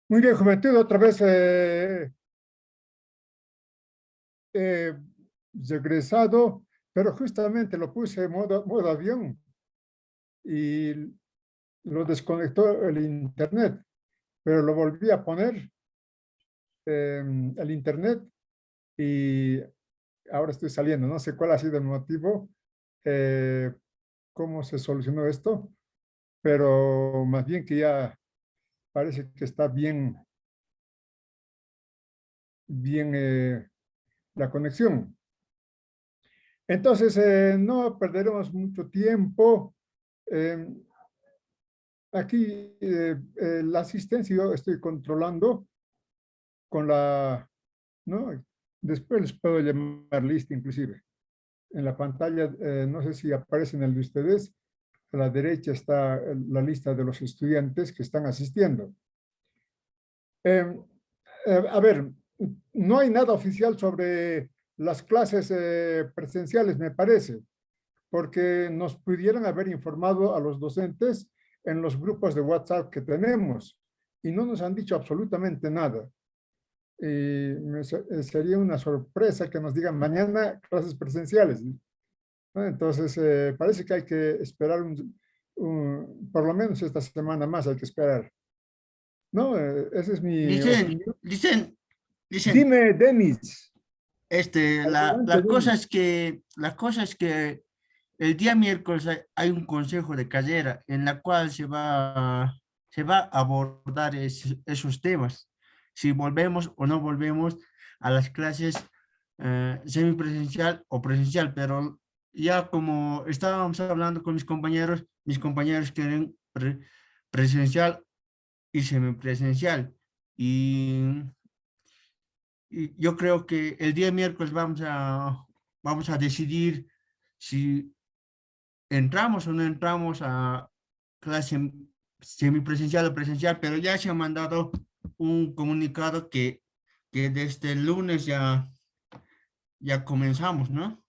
Muy bien, Juventud, otra vez eh, regresado, pero justamente lo puse en modo avión y lo desconectó el internet, pero lo volví a poner el internet y ahora estoy saliendo. No sé cuál ha sido el motivo, eh, cómo se solucionó esto, pero más bien que ya parece que está bien la conexión. Entonces, no perderemos mucho tiempo. Eh, Aquí la asistencia yo estoy controlando con ¿no? Después les puedo llamar lista inclusive. En la pantalla, no sé si aparece en el de ustedes, a la derecha está la lista de los estudiantes que están asistiendo. Eh, a ver, no hay nada oficial sobre las clases presenciales, me parece, porque nos pudieran haber informado a los docentes en los grupos de WhatsApp que tenemos y no nos han dicho absolutamente nada. Y sería una sorpresa que nos digan mañana clases presenciales, ¿no? Entonces, parece que hay que esperar por lo menos esta semana más, hay que esperar. No, esa es mi Dicen, opinión. dicen, dicen, Dime, Denis. Adelante, la cosa Denis. es que el día miércoles hay un consejo de carrera en la cual se va a abordar esos temas. Si volvemos o no volvemos a las clases semipresencial o presencial, pero ya como estábamos hablando con mis compañeros quieren presencial y semipresencial. Y y yo creo que el día miércoles vamos a decidir si entramos o no entramos a clase semipresencial o presencial, pero ya se ha mandado un comunicado que desde el lunes ya comenzamos, ¿no?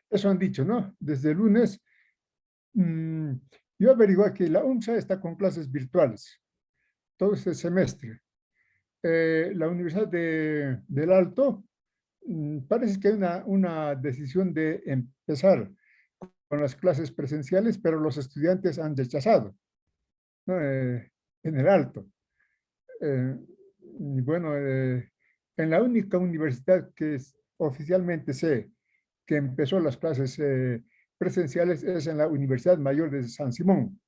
Eso han dicho, ¿no? Desde el lunes, mm, yo averigué que la UNSA está con clases virtuales todo este semestre. La Universidad del Alto, parece que hay una decisión de empezar con las clases presenciales, pero los estudiantes han rechazado, ¿no? En el Alto. Y bueno, en la única universidad que oficialmente sé que empezó las clases presenciales es en la Universidad Mayor de San Simón.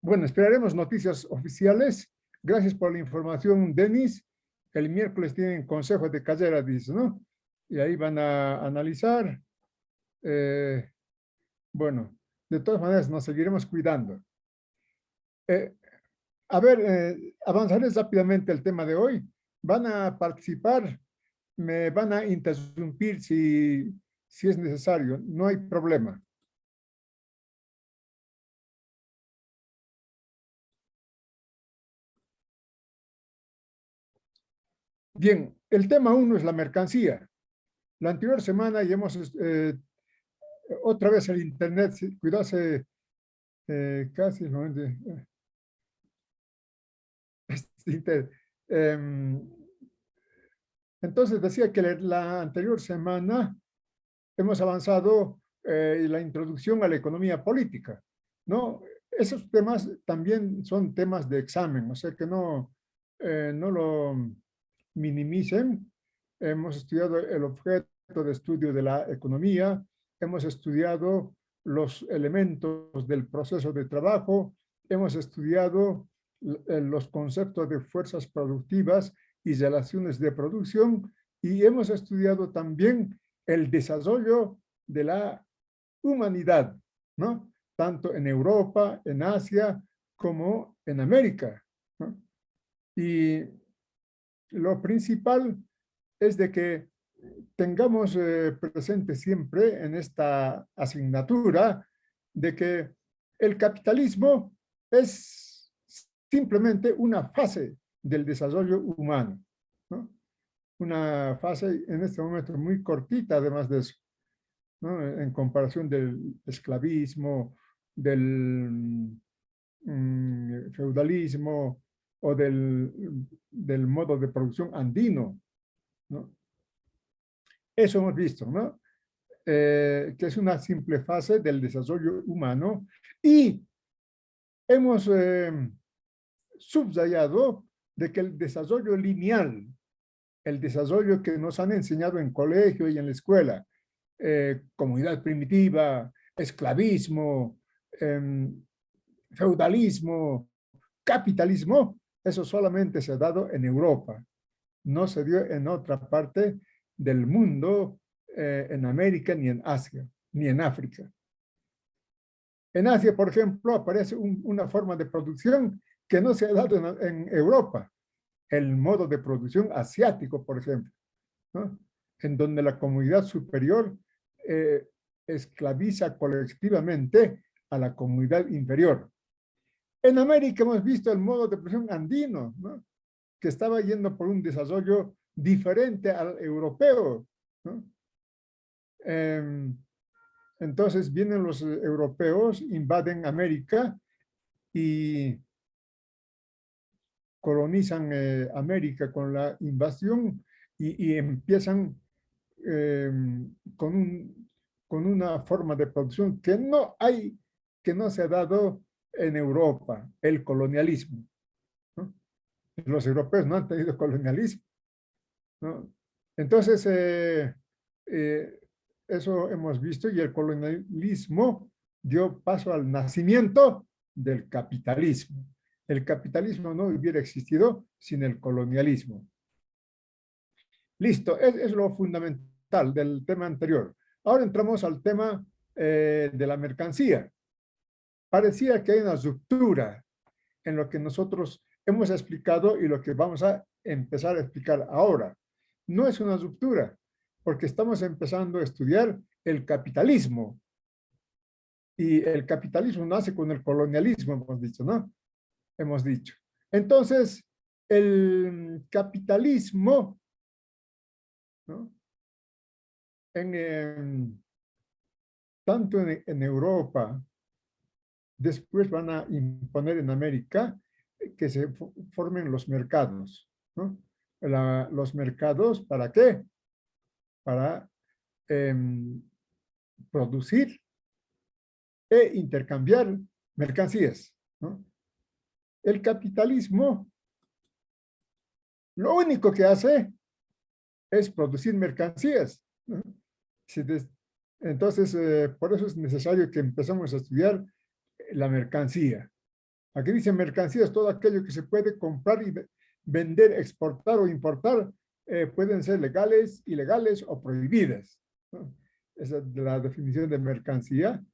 Bueno, esperaremos noticias oficiales. Gracias por la información, Denis. El miércoles tienen consejo de carrera, dice, ¿no? Y ahí van a analizar. Eh, bueno, de todas maneras, nos seguiremos cuidando. Eh, a ver, avanzaré rápidamente el tema de hoy. Van a participar, me van a interrumpir si es necesario, no hay problema. Bien, el tema uno es la mercancía. La anterior semana ya hemos, otra vez el Internet, cuidase casi el momento. Em, entonces decía que la anterior semana hemos avanzado en la introducción a la economía política, ¿no? Esos temas también son temas de examen, o sea que no lo minimicen. Hemos estudiado el objeto de estudio de la economía, hemos estudiado los elementos del proceso de trabajo, hemos estudiado los conceptos de fuerzas productivas y relaciones de producción y hemos estudiado también el desarrollo de la humanidad, ¿no? Tanto en Europa, en Asia, como en América, ¿no? Y lo principal es de que tengamos presente siempre en esta asignatura de que el capitalismo es simplemente una fase del desarrollo humano, ¿no? Una fase en este momento muy cortita, además de eso, ¿no? En comparación del esclavismo, del feudalismo o del modo de producción andino, ¿no? Eso hemos visto, ¿no? Que es una simple fase del desarrollo humano y hemos subrayado de que el desarrollo lineal, el desarrollo que nos han enseñado en colegio y en la escuela, comunidad primitiva, esclavismo, feudalismo, capitalismo, eso solamente se ha dado en Europa, no se dio en otra parte del mundo, en América, ni en Asia, ni en África. En Asia, por ejemplo, aparece una forma de producción que no se ha dado en Europa, el modo de producción asiático, por ejemplo, ¿no? En donde la comunidad superior esclaviza colectivamente a la comunidad inferior. En América hemos visto el modo de producción andino, ¿no? Que estaba yendo por un desarrollo diferente al europeo, ¿no? Entonces vienen los europeos, invaden América y colonizan América con la invasión y empiezan con una forma de producción que no se ha dado en Europa, el colonialismo, ¿no? Los europeos no han tenido colonialismo, ¿no? Entonces, eso hemos visto y el colonialismo dio paso al nacimiento del capitalismo. El capitalismo no hubiera existido sin el colonialismo. Listo, es lo fundamental del tema anterior. Ahora entramos al tema de la mercancía. Parecía que hay una ruptura en lo que nosotros hemos explicado y lo que vamos a empezar a explicar ahora. No es una ruptura, porque estamos empezando a estudiar el capitalismo. Y el capitalismo nace con el colonialismo, hemos dicho, ¿no? Hemos dicho. Entonces, el capitalismo, ¿no? Tanto en Europa, después van a imponer en América que se formen los mercados, ¿no? Los mercados, ¿para qué? Para producir e intercambiar mercancías, ¿no? El capitalismo lo único que hace es producir mercancías, ¿no? Entonces, por eso es necesario que empecemos a estudiar la mercancía. Aquí dice mercancías, todo aquello que se puede comprar y vender, exportar o importar, pueden ser legales, ilegales o prohibidas, ¿no? Esa es la definición de mercancía,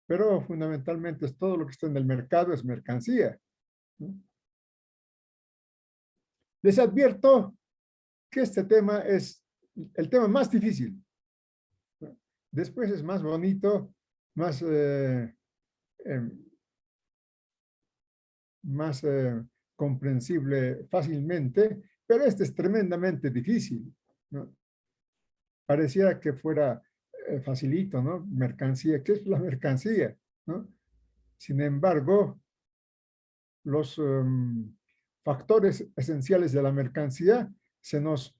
pero fundamentalmente es todo lo que está en el mercado es mercancía, ¿no? Les advierto que este tema es el tema más difícil, ¿no? Después es más bonito, más más comprensible fácilmente, pero este es tremendamente difícil, ¿no? Pareciera que fuera facilito, ¿no? Mercancía, ¿qué es la mercancía? ¿No? Sin embargo, los factores esenciales de la mercancía se nos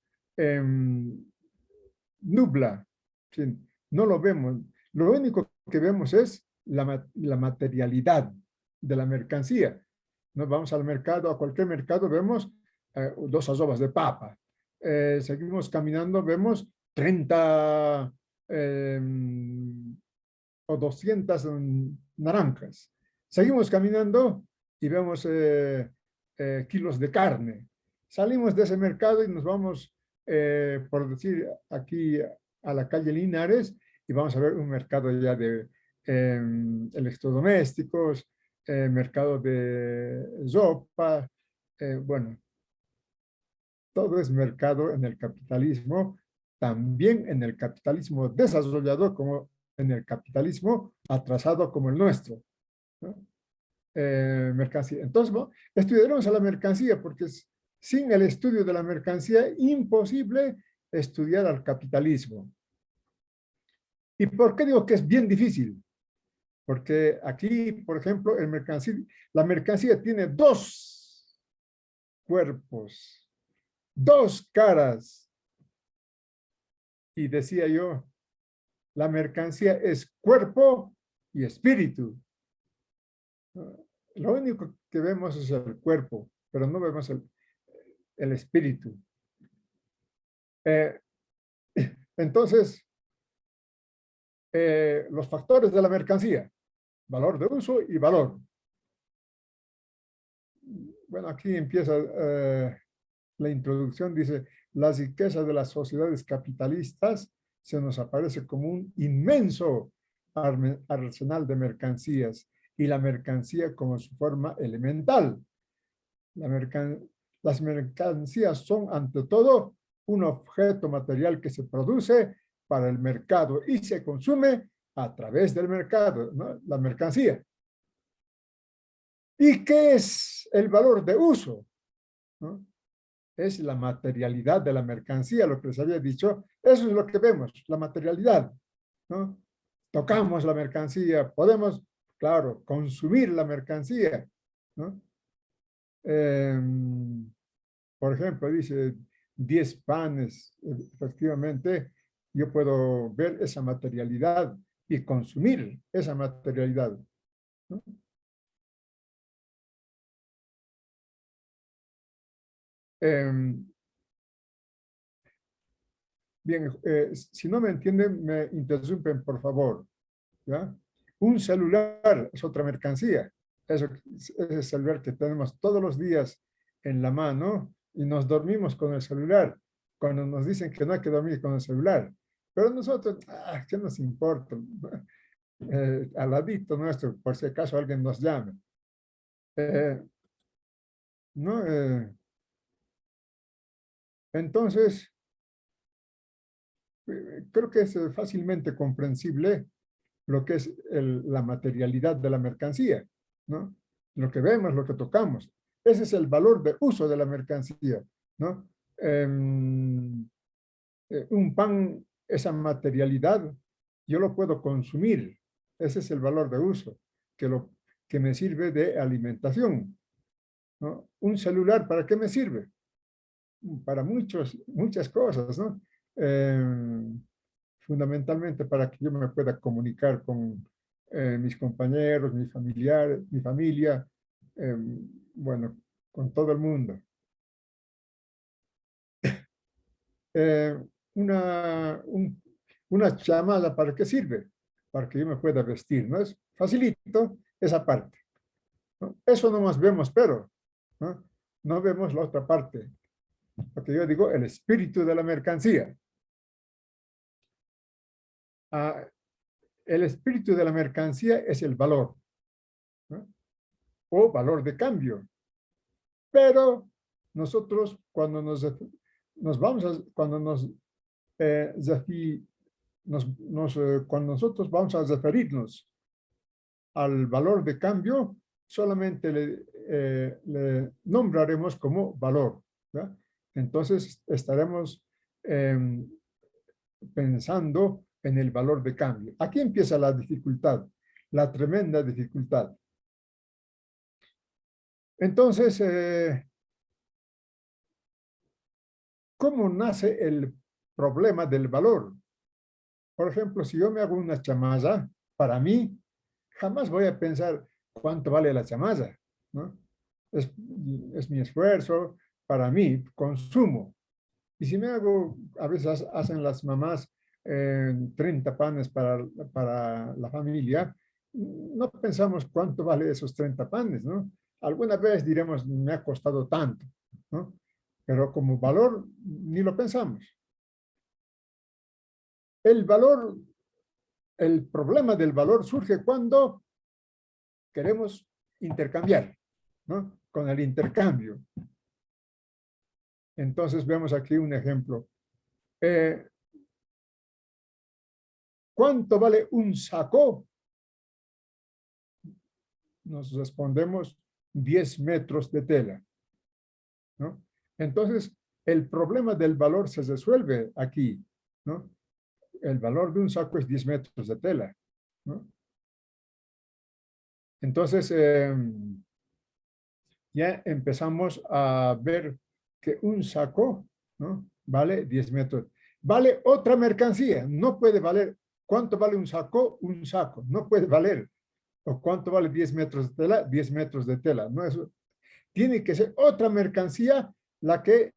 nubla, ¿sí? No lo vemos. Lo único que vemos es la materialidad de la mercancía. Nos vamos al mercado, a cualquier mercado, vemos 2 arrobas de papa. Seguimos caminando, vemos 30 o 200 naranjas. Seguimos caminando y vemos kilos de carne. Salimos de ese mercado y nos vamos, por decir, aquí a la calle Linares y vamos a ver un mercado ya de electrodomésticos, mercado de ropa, bueno, todo es mercado en el capitalismo, también en el capitalismo desarrollado como en el capitalismo atrasado como el nuestro, ¿no? Mercancía. Entonces, ¿no? Estudiaremos a la mercancía porque sin el estudio de la mercancía es imposible estudiar al capitalismo. ¿Y por qué digo que es bien difícil? Porque aquí, por ejemplo, la mercancía tiene dos cuerpos, dos caras. Y decía yo, la mercancía es cuerpo y espíritu. Lo único que vemos es el cuerpo, pero no vemos el espíritu. Entonces, los factores de la mercancía, valor de uso y valor. Bueno, aquí empieza la introducción, dice, la riqueza de las sociedades capitalistas se nos aparece como un inmenso arsenal de mercancías y la mercancía como su forma elemental. Las mercancías son ante todo un objeto material que se produce para el mercado y se consume a través del mercado, ¿no? La mercancía. ¿Y qué es el valor de uso? ¿No? Es la materialidad de la mercancía, lo que les había dicho. Eso es lo que vemos, la materialidad, ¿no? Tocamos la mercancía, podemos, claro, consumir la mercancía, ¿no? Por ejemplo, dice 10 panes, efectivamente, yo puedo ver esa materialidad y consumir esa materialidad, ¿no? Bien, si no me entienden, me interrumpen, por favor, ¿ya? Un celular es otra mercancía. Ese celular que tenemos todos los días en la mano y nos dormimos con el celular. Cuando nos dicen que no hay que dormir con el celular. Pero nosotros, ¿qué nos importa? Al ladito nuestro, por si acaso alguien nos llame. ¿No? Entonces, creo que es fácilmente comprensible lo que es la materialidad de la mercancía, ¿no? Lo que vemos, lo que tocamos. Ese es el valor de uso de la mercancía, ¿no? Un pan, esa materialidad, yo lo puedo consumir. Ese es el valor de uso, que me sirve de alimentación, ¿no? Un celular, ¿para qué me sirve? Para muchas cosas, ¿no? Fundamentalmente para que yo me pueda comunicar con mis compañeros, mis familiares, mi familia, eh, bueno, con todo el mundo. Eh, una, un, una chamada, ¿para qué sirve? Para que yo me pueda vestir, ¿no? Es facilito esa parte, ¿no? Eso no más vemos, pero ¿no? No vemos la otra parte, lo que yo digo, el espíritu de la mercancía. Ah, el espíritu de la mercancía es el valor, ¿no? O valor de cambio. Pero nosotros cuando nos vamos a, cuando cuando nosotros vamos a referirnos al valor de cambio, solamente le nombraremos como valor, ¿ya? Entonces estaremos pensando en el valor de cambio. Aquí empieza la dificultad, la tremenda dificultad. Entonces, ¿cómo nace el problema del valor? Por ejemplo, si yo me hago una chamalla, para mí, jamás voy a pensar cuánto vale la chamalla, ¿no? Es, es mi esfuerzo, para mí, consumo. Y si me hago, a veces hacen las mamás 30 panes para la familia, no pensamos cuánto vale esos 30 panes, ¿no? Alguna vez diremos, me ha costado tanto, ¿no? Pero como valor, ni lo pensamos. El valor, el problema del valor surge cuando queremos intercambiar, ¿no? Con el intercambio. Entonces vemos aquí un ejemplo. ¿Cuánto vale un saco? Nos respondemos 10 metros de tela, ¿no? Entonces, el problema del valor se resuelve aquí, ¿no? El valor de un saco es 10 metros de tela, ¿no? Entonces, ya empezamos a ver que un saco, ¿no?, vale 10 metros. Vale otra mercancía, no puede valer. ¿Cuánto vale un saco? Un saco, no puede valer. ¿O cuánto vale 10 metros de tela? 10 metros de tela. No, eso tiene que ser otra mercancía la que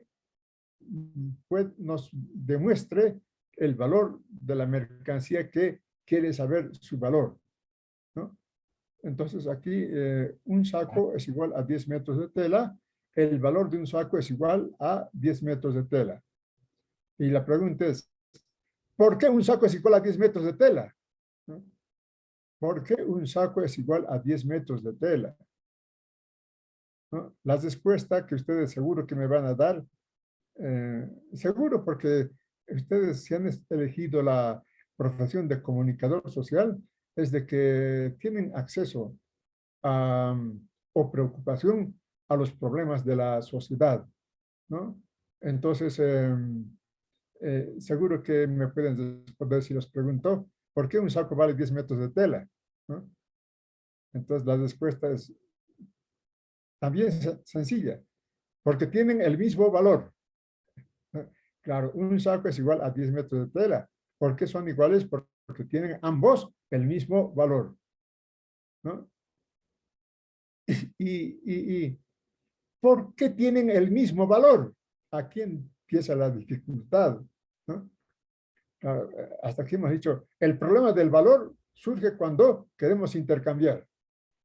pues, nos demuestre el valor de la mercancía que quiere saber su valor, ¿no? Entonces aquí un saco es igual a 10 metros de tela, el valor de un saco es igual a 10 metros de tela. Y la pregunta es, ¿por qué un saco es igual a 10 metros de tela? ¿No? ¿Por qué un saco es igual a 10 metros de tela? ¿No? La respuesta que ustedes seguro que me van a dar, seguro porque ustedes si han elegido la profesión de comunicador social, es de que tienen acceso a, o preocupación a los problemas de la sociedad, ¿no? Entonces, seguro que me pueden responder si les pregunto, ¿por qué un saco vale 10 metros de tela? ¿No? Entonces, la respuesta es también sencilla, porque tienen el mismo valor. ¿No? Claro, un saco es igual a 10 metros de tela. ¿Por qué son iguales? Porque tienen ambos el mismo valor, ¿no? Y ¿por qué tienen el mismo valor? Aquí empieza la dificultad, ¿no? Hasta aquí hemos dicho, el problema del valor surge cuando queremos intercambiar.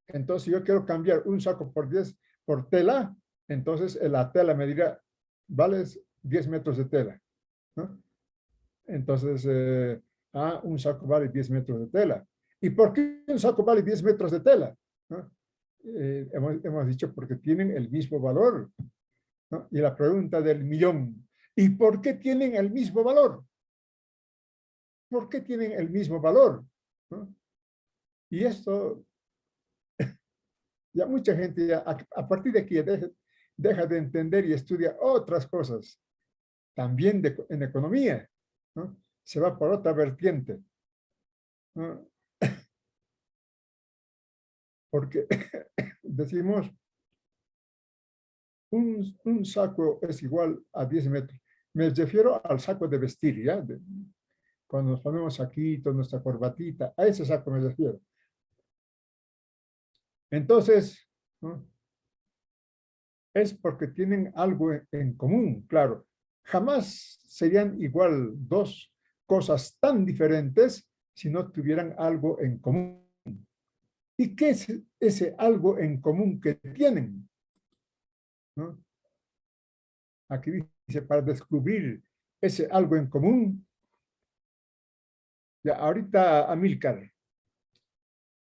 Entonces, si yo quiero cambiar un saco por 10 por tela, entonces la tela me dirá, vale 10 metros de tela, ¿no? Entonces, un saco vale 10 metros de tela. ¿Y por qué un saco vale 10 metros de tela? ¿No? Hemos dicho porque tienen el mismo valor, ¿no? Y la pregunta del millón, ¿y por qué tienen el mismo valor? ¿Por qué tienen el mismo valor? ¿No? Y esto, ya mucha gente ya, a partir de aquí deja de entender y estudia otras cosas, también en economía, ¿no? Se va por otra vertiente, ¿no? Porque decimos, un saco es igual a 10 metros. Me refiero al saco de vestir, ¿ya? Cuando nos ponemos aquí, toda nuestra corbatita, a ese saco me refiero. Entonces, ¿no?, es porque tienen algo en común, claro. Jamás serían igual dos cosas tan diferentes si no tuvieran algo en común. ¿Y qué es ese algo en común que tienen? ¿No? Aquí dice, para descubrir ese algo en común, ya ahorita Amílcar,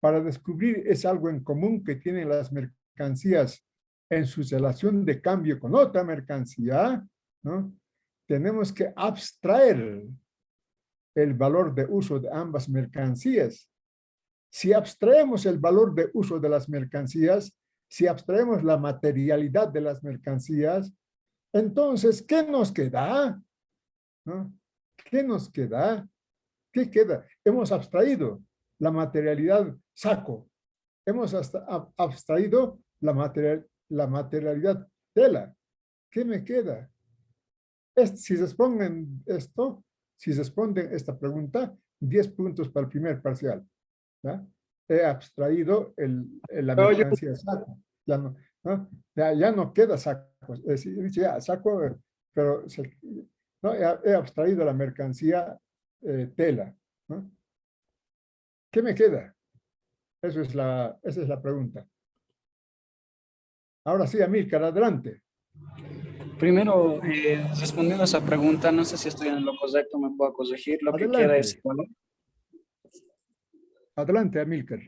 para descubrir ese algo en común que tienen las mercancías en su relación de cambio con otra mercancía, ¿no?, tenemos que abstraer el valor de uso de ambas mercancías. Si abstraemos el valor de uso de las mercancías, si abstraemos la materialidad de las mercancías, entonces, ¿qué nos queda? ¿No? ¿Qué nos queda? ¿Qué queda? Hemos abstraído la materialidad saco, hemos abstraído la materialidad tela. ¿Qué me queda? Si responden esto, si responden esta pregunta, 10 puntos para el primer parcial. ¿Ya? He abstraído la mercancía saco. Ya no, ¿no? Ya no queda saco. Es decir, dice, ya, saco, pero no, he abstraído la mercancía tela, ¿no? ¿Qué me queda? Esa es la pregunta. Ahora sí, Amílcar, adelante. Primero, respondiendo a esa pregunta, no sé si estoy en lo correcto, me puedo corregir. Lo que queda es Adelante. el valor. Adelante, Amílcar.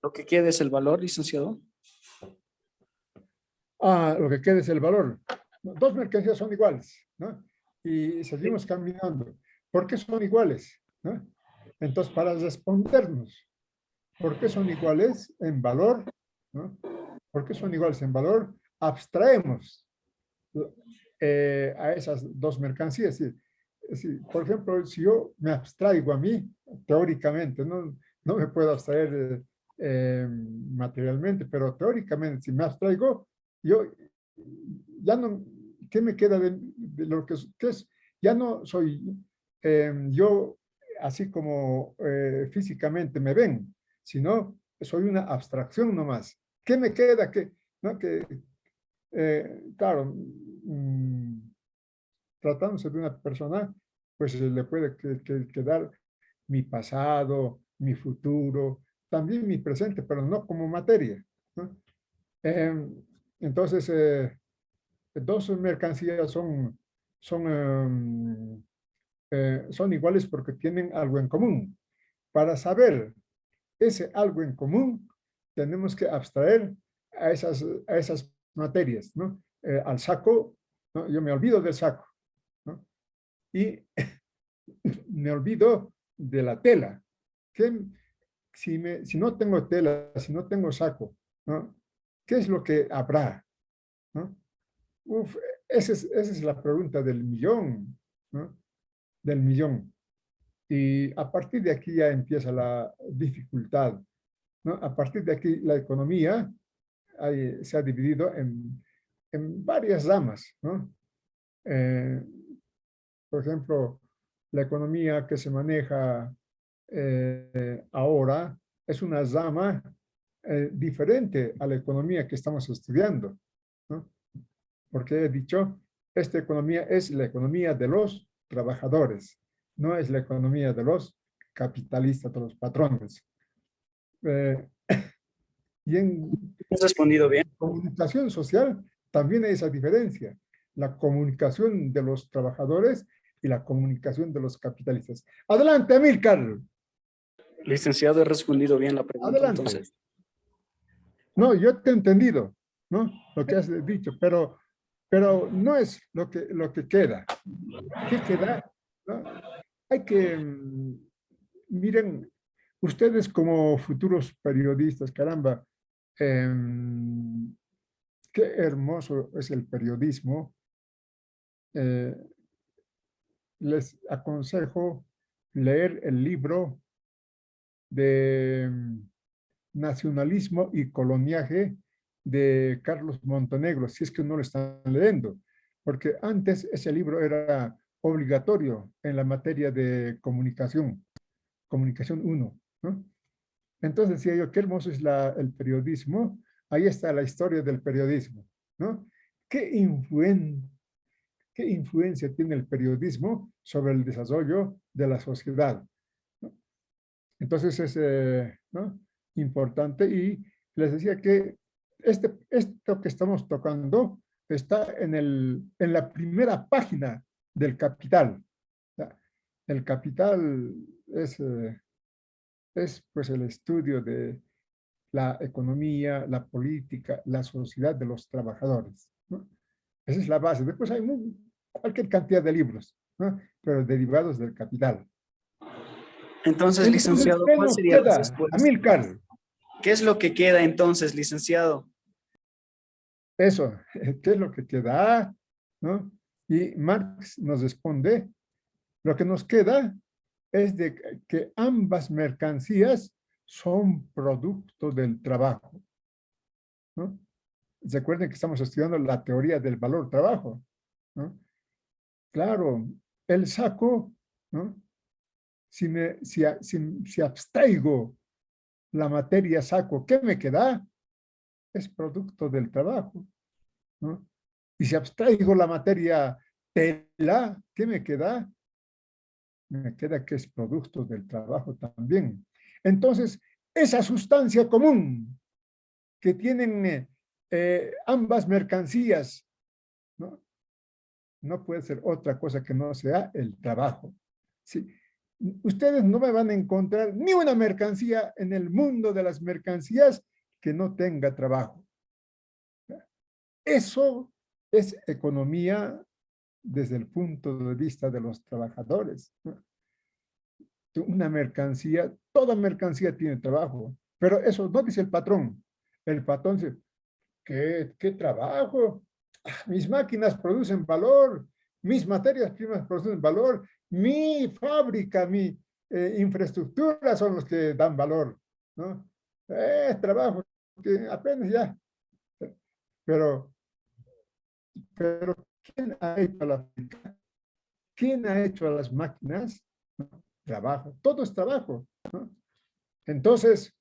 Lo que queda es el valor, licenciado. Lo que queda es el valor. Dos mercancías son iguales, ¿no? Y seguimos caminando. ¿Por qué son iguales? ¿No? Entonces, para respondernos, ¿por qué son iguales en valor? ¿No? ¿Por qué son iguales en valor? Abstraemos a esas dos mercancías. Por ejemplo, si yo me abstraigo a mí, teóricamente, no me puedo abstraer materialmente, pero teóricamente, si me abstraigo, yo ya no, ¿qué me queda de lo que es? Ya no soy yo así como físicamente me ven, sino soy una abstracción nomás. ¿Qué me queda? ¿No? Claro, tratándose de una persona, pues le puede quedar mi pasado, mi futuro, también mi presente, pero no como materia, ¿no? Eh, entonces, dos mercancías son iguales porque tienen algo en común. Para saber ese algo en común, tenemos que abstraer a esas materias, ¿no? Al saco, ¿no? Yo me olvido del saco, ¿no? Y me olvido de la tela. ¿Qué, si no tengo tela, si no tengo saco, ¿no? ¿Qué es lo que habrá? ¿No? Uf, esa es la pregunta del millón, ¿no? Del millón. Y a partir de aquí ya empieza la dificultad, ¿no? A partir de aquí la economía se ha dividido en varias ramas, ¿no? Eh, por ejemplo, la economía que se maneja ahora es una rama diferente a la economía que estamos estudiando, ¿no? Porque he dicho, esta economía es la economía de los trabajadores, no es la economía de los capitalistas, de los patrones. Eh, y en Has respondido bien. comunicación social también hay esa diferencia, la comunicación de los trabajadores y la comunicación de los capitalistas. Adelante, Amílcar. Licenciado, he respondido bien la pregunta, Adelante. entonces. No, yo te he entendido, ¿no? Lo que has dicho, pero no es lo que queda. ¿Qué queda? ¿No? Hay que, miren, ustedes como futuros periodistas, caramba, qué hermoso es el periodismo. Eh, Les aconsejo leer el libro de Nacionalismo y Coloniaje de Carlos Montenegro, si es que no lo están leyendo, porque antes ese libro era obligatorio en la materia de comunicación 1, ¿no? Entonces decía yo, qué hermoso es el periodismo, ahí está la historia del periodismo, ¿no? ¿Qué, influen, ¿Qué influencia tiene el periodismo sobre el desarrollo de la sociedad? ¿No? Entonces es ¿no? importante y les decía que esto que estamos tocando está en la primera página del Capital. El Capital es pues el estudio de la economía, la política, la sociedad de los trabajadores, ¿no? Esa es la base. Después hay cualquier cantidad de libros, ¿no? Pero derivados del Capital. Entonces, Entonces, licenciado, ¿qué ¿cuál nos sería la queda, respuesta? Amílcar? ¿Qué es lo que queda entonces, licenciado? Eso, ¿qué es lo que queda? ¿No? Y Marx nos responde, lo que nos queda es de que ambas mercancías son producto del trabajo, ¿no? Recuerden que estamos estudiando la teoría del valor trabajo, ¿no? Claro, el saco, ¿no? Si abstraigo la materia saco, ¿qué me queda? Es producto del trabajo, ¿no? Y si abstraigo la materia tela, ¿qué me queda? Me queda que es producto del trabajo también. Entonces, esa sustancia común que tienen ambas mercancías, ¿no? No puede ser otra cosa que no sea el trabajo. Sí. Ustedes no me van a encontrar ni una mercancía en el mundo de las mercancías que no tenga trabajo. Eso es economía desde el punto de vista de los trabajadores. Una mercancía, toda mercancía tiene trabajo, pero eso no dice el patrón. El patrón dice, ¿qué trabajo? Mis máquinas producen valor, mis materias primas producen valor, mi fábrica, mi infraestructura son los que dan valor, ¿no? Trabajo, que apenas ya. Pero, pero ¿quién ha hecho la fábrica? ¿Quién ha hecho las máquinas? ¿No? Trabajo, todo es trabajo, ¿no? Entonces,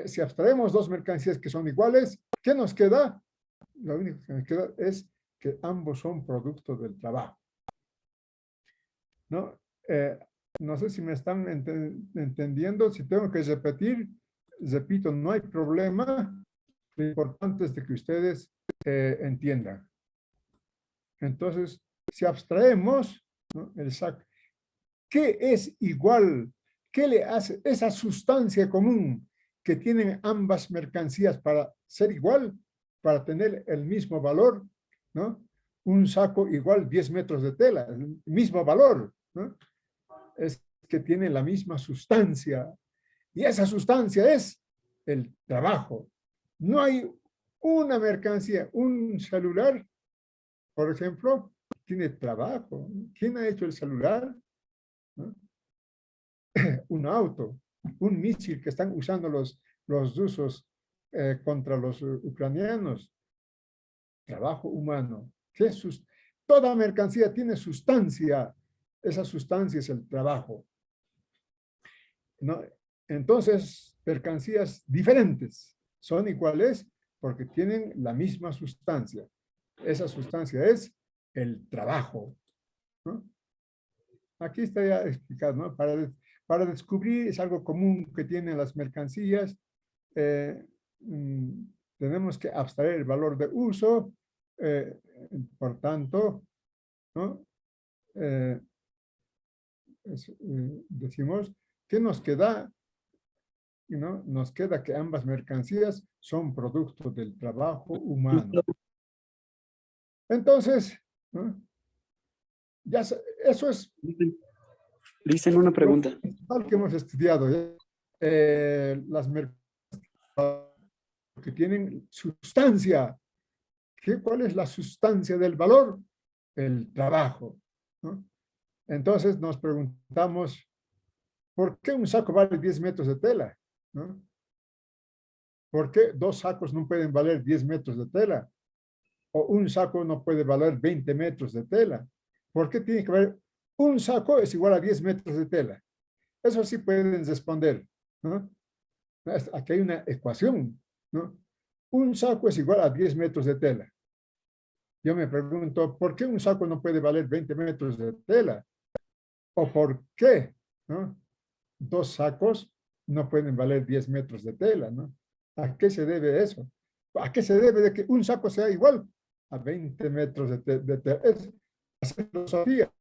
si abstraemos dos mercancías que son iguales, ¿qué nos queda? Lo único que nos queda es que ambos son producto del trabajo, ¿no? No sé si me están entendiendo, si tengo que repetir, repito, no hay problema, lo importante es de que ustedes entiendan. Entonces, si abstraemos, ¿no? El SAC, ¿qué es igual? ¿Qué le hace esa sustancia común que tienen ambas mercancías para ser igual, para tener el mismo valor, ¿no? Un saco igual 10 metros de tela, el mismo valor, ¿no? Es que tiene la misma sustancia. Y esa sustancia es el trabajo. No hay una mercancía, un celular, por ejemplo, tiene trabajo. ¿Quién ha hecho el celular? ¿No? Un auto, un misil que están usando los rusos contra los ucranianos. Trabajo humano. Toda mercancía tiene sustancia. Esa sustancia es el trabajo, ¿no? Entonces, mercancías diferentes son iguales porque tienen la misma sustancia. Esa sustancia es el trabajo, ¿no? Aquí está ya explicado, ¿no? Para descubrir es algo común que tienen las mercancías. eh, mm, Tenemos que abstraer el valor de uso, eh, por tanto, ¿no? Eh, Decimos que nos queda, ¿no? Nos queda que ambas mercancías son producto del trabajo humano. Entonces, ¿no? Eso es Dicen una lo pregunta. principal que hemos estudiado. Las mercancías que tienen sustancia. ¿Cuál es la sustancia del valor? El trabajo, ¿no? Entonces nos preguntamos, ¿por qué un saco vale 10 metros de tela? ¿No? ¿Por qué dos sacos no pueden valer 10 metros de tela? O un saco no puede valer 20 metros de tela. ¿Por qué tiene que haber un saco es igual a 10 metros de tela? Eso sí pueden responder, ¿no? Aquí hay una ecuación, ¿no? Un saco es igual a 10 metros de tela. Yo me pregunto, ¿por qué un saco no puede valer 20 metros de tela? ¿O por qué, ¿no? Dos sacos no pueden valer 10 metros de tela, ¿no? ¿A qué se debe eso? ¿A qué se debe de que un saco sea igual a 20 metros de tela? Es filosofía,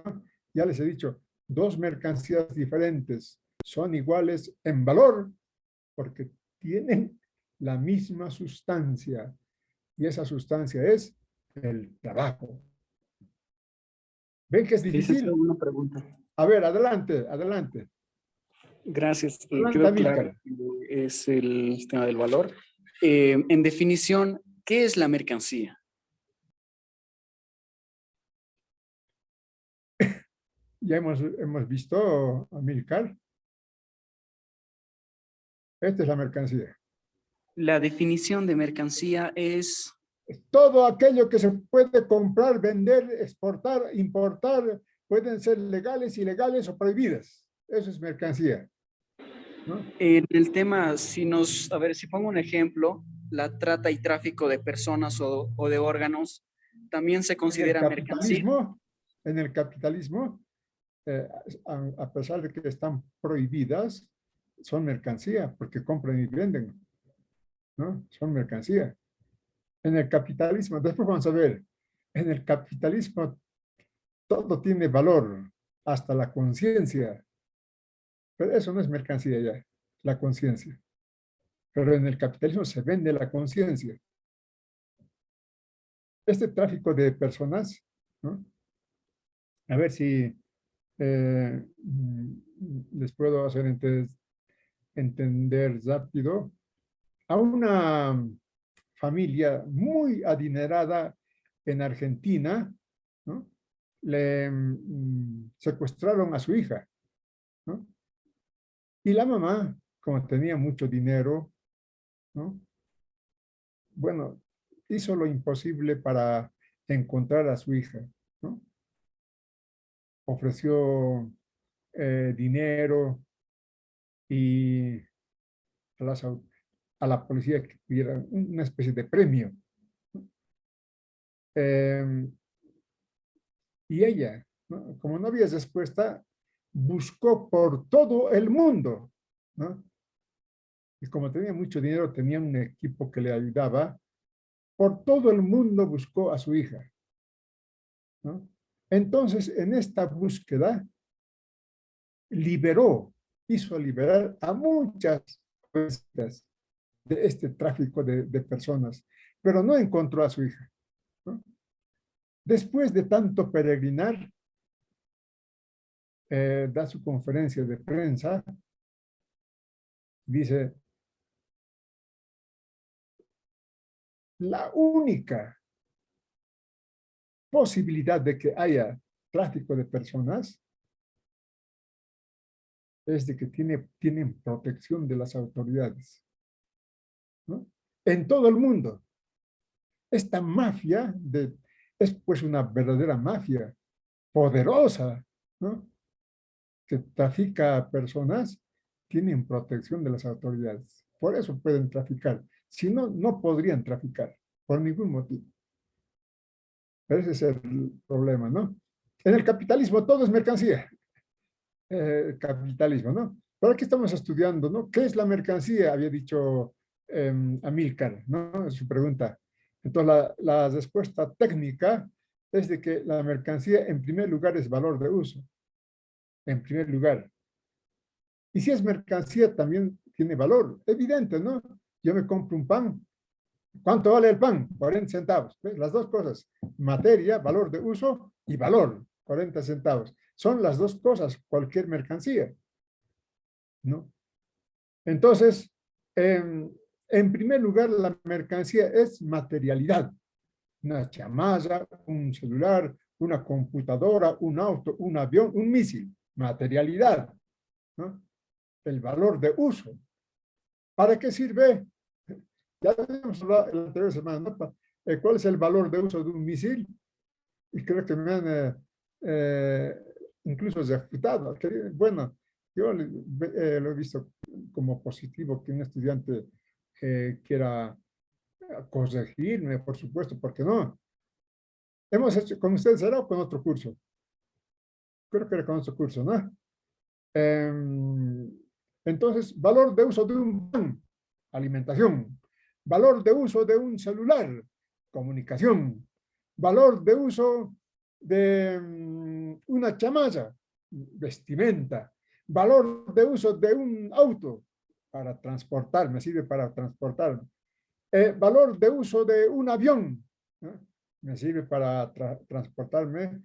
¿no? Ya les he dicho, dos mercancías diferentes son iguales en valor porque tienen la misma sustancia y esa sustancia es el trabajo. ¿Ven que es Licenciado, difícil? una pregunta. A ver, adelante, adelante. Gracias. Adelante, Quedó claro. Amílcar. Es el tema del valor. En definición, ¿qué es la mercancía? Ya hemos visto, Amílcar. Esta es la mercancía. La definición de mercancía es... Todo aquello que se puede comprar, vender, exportar, importar, pueden ser legales, ilegales o prohibidas. Eso es mercancía, ¿no? En el tema, a ver, si pongo un ejemplo, la trata y tráfico de personas o de órganos, ¿también se En el considera mercancía? capitalismo, en el capitalismo, eh, a pesar de que están prohibidas, son mercancía porque compran y venden, ¿no? Son mercancía. En el capitalismo, después vamos a ver, en el capitalismo todo tiene valor, hasta la conciencia, pero eso no es mercancía ya, la conciencia. Pero en el capitalismo se vende la conciencia. Este tráfico de personas, ¿no? A ver si les puedo hacer entender rápido. A una familia muy adinerada en Argentina, ¿no? Le secuestraron a su hija, ¿no? Y la mamá, como tenía mucho dinero, ¿no? Bueno, hizo lo imposible para encontrar a su hija, ¿no? Ofreció dinero y a, a la policía que tuviera una especie de premio. Eh, y ella, ¿no? Como no había respuesta, buscó por todo el mundo, ¿no? Y como tenía mucho dinero, tenía un equipo que le ayudaba, por todo el mundo buscó a su hija, ¿no? Entonces, en esta búsqueda, hizo liberar a muchas personas de este tráfico de personas, pero no encontró a su hija, ¿no? Después de tanto peregrinar, da su conferencia de prensa, dice, la única posibilidad de que haya tráfico de personas es de que tienen protección de las autoridades, ¿no? En todo el mundo. Esta mafia es pues una verdadera mafia poderosa, ¿no? Que trafica a personas, tienen protección de las autoridades. Por eso pueden traficar. Si no, no podrían traficar por ningún motivo. Ese es el problema, ¿no? En el capitalismo todo es mercancía. Capitalismo, ¿no? Pero aquí estamos estudiando, ¿no? ¿Qué es la mercancía? Había dicho Amílcar, ¿no? Su pregunta. Entonces, la respuesta técnica es de que la mercancía, en primer lugar, es valor de uso. En primer lugar. Y si es mercancía, también tiene valor. Evidente, ¿no? Yo me compro un pan. ¿Cuánto vale el pan? 40 centavos. ¿Ves? Las dos cosas. Materia, valor de uso y valor, 40 centavos. Son las dos cosas, cualquier mercancía, ¿no? Entonces, en primer lugar, la mercancía es materialidad. Una chamarra, un celular, una computadora, un auto, un avión, un misil. Materialidad, ¿no? El valor de uso. ¿Para qué sirve? Ya habíamos hablado la anterior semana, ¿no? ¿Cuál es el valor de uso de un misil? Y creo que me han incluso refutado. Bueno, yo lo he visto como positivo que un estudiante quiera corregirme, por supuesto, porque no. Hemos hecho con ustedes, ¿era o con otro curso? Creo que era con otro curso, ¿no? Entonces, valor de uso de un pan, alimentación. Valor de uso de un celular, comunicación. Valor de uso de una chamarra, vestimenta. Valor de uso de un auto para transportarme, sirve para transportarme. Valor de uso de un avión, ¿no? Me sirve para transportarme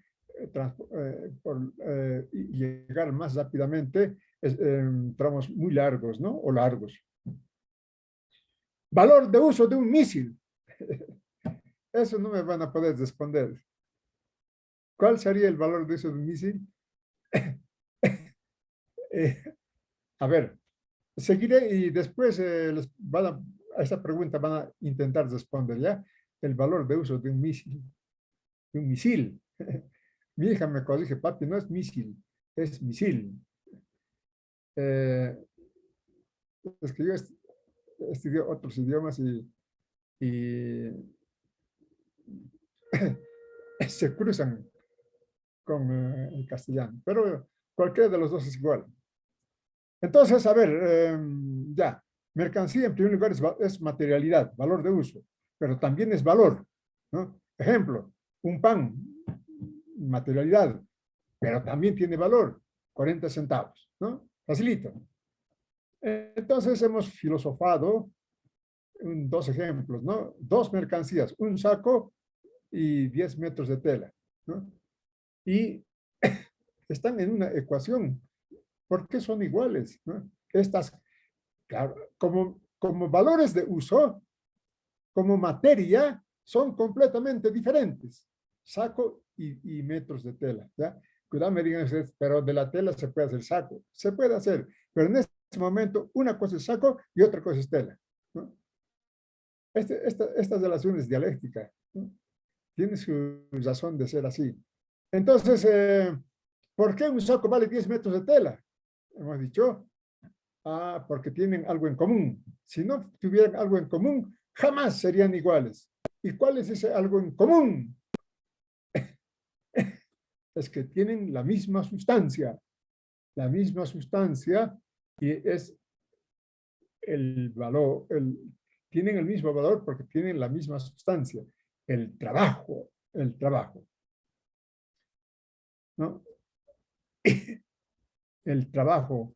y llegar más rápidamente en tramos muy largos, ¿no? O largos. Valor de uso de un misil. Eso no me van a poder responder. ¿Cuál sería el valor de uso de un misil? A ver, seguiré y después a esa pregunta van a intentar responder, ¿ya? El valor de uso de un misil. De un misil. Mi hija me corrige, papi, no es misil, es misil. Es que yo estudié otros idiomas y se cruzan con el castellano, pero cualquiera de los dos es igual. Entonces, a ver, ya, mercancía en primer lugar es materialidad, valor de uso, pero también es valor, ¿no? Ejemplo, un pan, materialidad, pero también tiene valor, 40 centavos, ¿no? Facilito. Entonces hemos filosofado dos ejemplos, ¿no? Dos mercancías, un saco y 10 metros de tela, ¿no? Y están en una ecuación. ¿Por qué son iguales, ¿no? Estas, claro, como valores de uso, como materia, son completamente diferentes. Saco y metros de tela, ¿ya? Cuidado, me digan ustedes, pero de la tela se puede hacer saco. Se puede hacer, pero en este momento una cosa es saco y otra cosa es tela, ¿no? Estas relaciones dialécticas, ¿no? Tiene su razón de ser así. Entonces, ¿por qué un saco vale 10 metros de tela? Hemos dicho, porque tienen algo en común. Si no tuvieran algo en común, jamás serían iguales. ¿Y cuál es ese algo en común? Es que tienen la misma sustancia y es el valor, tienen el mismo valor porque tienen la misma sustancia, el trabajo, ¿no? El trabajo,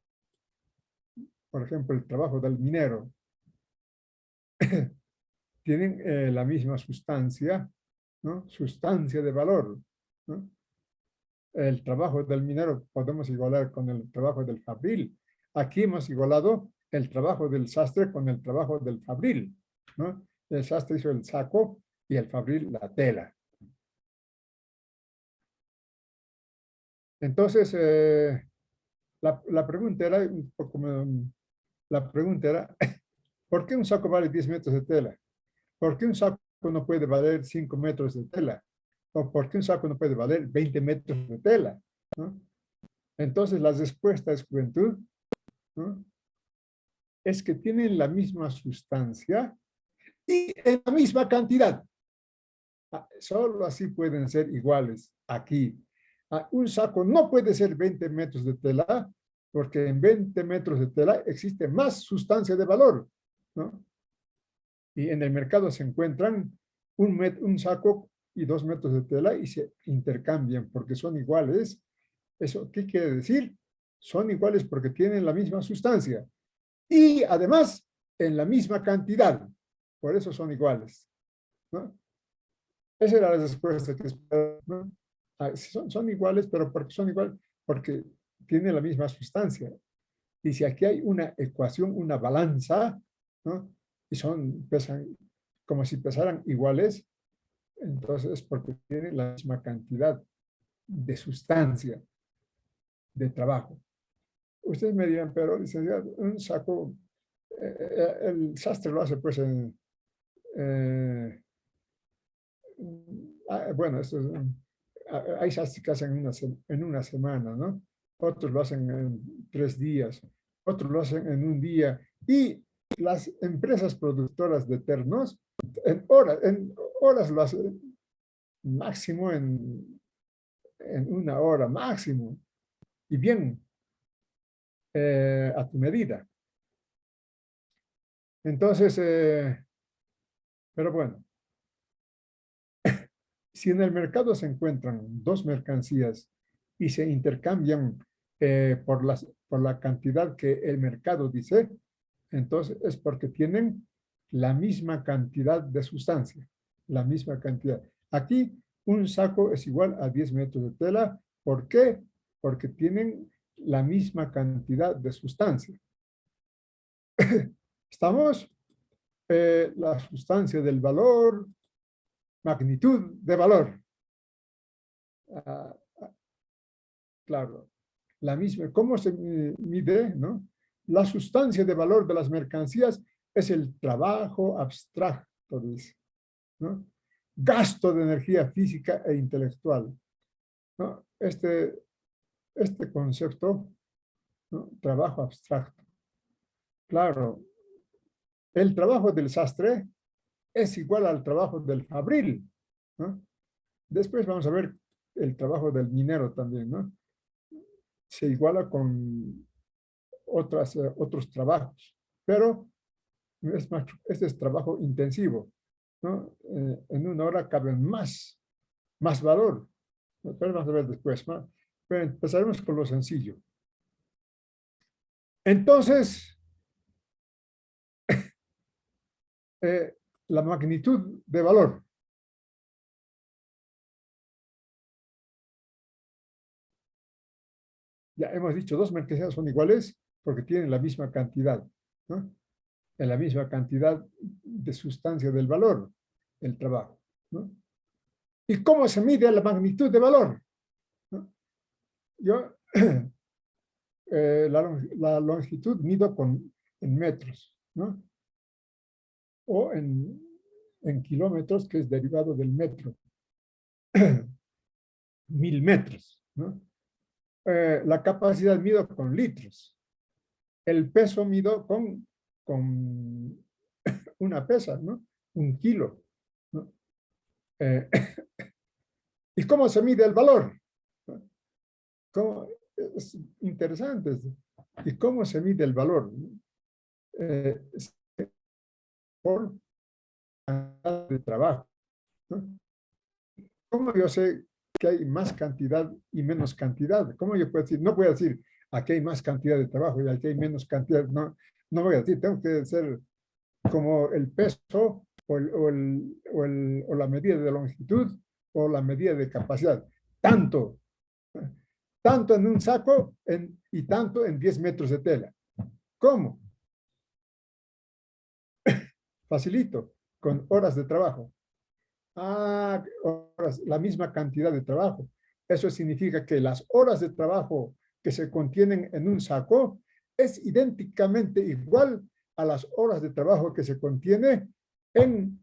por ejemplo, el trabajo del minero, tienen la misma sustancia, ¿no? Sustancia de valor, ¿no? El trabajo del minero podemos igualar con el trabajo del fabril. Aquí hemos igualado el trabajo del sastre con el trabajo del fabril, ¿no? El sastre hizo el saco y el fabril la tela. Entonces, la pregunta era, la pregunta era, ¿por qué un saco vale 10 metros de tela? ¿Por qué un saco no puede valer 5 metros de tela? ¿O por qué un saco no puede valer 20 metros de tela? ¿No? Entonces, la respuesta es juventud, ¿no? Es que tienen la misma sustancia y en la misma cantidad. Solo así pueden ser iguales aquí. Un saco no puede ser 20 metros de tela porque en 20 metros de tela existe más sustancia de valor, ¿no? Y en el mercado se encuentran un saco y 2 metros de tela y se intercambian porque son iguales. ¿Eso qué quiere decir? Son iguales porque tienen la misma sustancia y además en la misma cantidad. Por eso son iguales, ¿no? Esa era la respuesta que esperaba, ¿no? Son iguales, pero porque son iguales, porque tienen la misma sustancia. Y si aquí hay una ecuación, una balanza, ¿no? Y pesan como si pesaran iguales, entonces es porque tienen la misma cantidad de sustancia de trabajo. Ustedes me dirán, pero licenciado, un saco, el sastre lo hace pues bueno, hay sastres que hacen en una semana, ¿no? Otros lo hacen en 3 días, otros lo hacen en un día. Y las empresas productoras de ternos, en horas lo hacen, máximo en 1 hora, máximo. Y bien, a tu medida. Entonces, pero bueno, si en el mercado se encuentran dos mercancías y se intercambian por la cantidad que el mercado dice, entonces es porque tienen la misma cantidad de sustancia, la misma cantidad. Aquí un saco es igual a 10 metros de tela. ¿Por qué? Porque tienen la misma cantidad de sustancia. ¿Estamos? La sustancia del valor, magnitud de valor. Claro, la misma. ¿Cómo se mide, no? La sustancia de valor de las mercancías es el trabajo abstracto, dice, ¿no? Gasto de energía física e intelectual, ¿no? Este concepto, ¿no? Trabajo abstracto. Claro, el trabajo del sastre es igual al trabajo del fabril, ¿no? Después vamos a ver el trabajo del minero también, ¿no? Se iguala con otros trabajos, pero este es trabajo intensivo, ¿no? En 1 hora caben más valor. Pero vamos a ver después, ¿no? Pero empezaremos con lo sencillo. Entonces, la magnitud de valor. Ya hemos dicho, dos mercancías son iguales porque tienen la misma cantidad, ¿no? En la misma cantidad de sustancia del valor, el trabajo, ¿no? ¿Y cómo se mide la magnitud de valor? ¿No? Yo la longitud mido en metros, ¿no? O en kilómetros, que es derivado del metro. 1000 metros, ¿no? La capacidad mido con litros. El peso mido con una pesa, ¿no? 1 kilo, ¿no? Eh, ¿Y cómo se mide el valor? ¿Cómo? Es interesante. ¿Y cómo se mide el valor? Por cantidad de trabajo, ¿no? ¿Cómo yo sé que hay más cantidad y menos cantidad? ¿Cómo yo puedo decir? No voy a decir, aquí hay más cantidad de trabajo y aquí hay menos cantidad. No, no voy a decir, tengo que ser como el peso o la medida de longitud o la medida de capacidad. Tanto, tanto en un saco y tanto en 10 metros de tela. ¿Cómo? Facilito, con horas de trabajo. Horas, la misma cantidad de trabajo. Eso significa que las horas de trabajo que se contienen en un saco es idénticamente igual a las horas de trabajo que se contiene en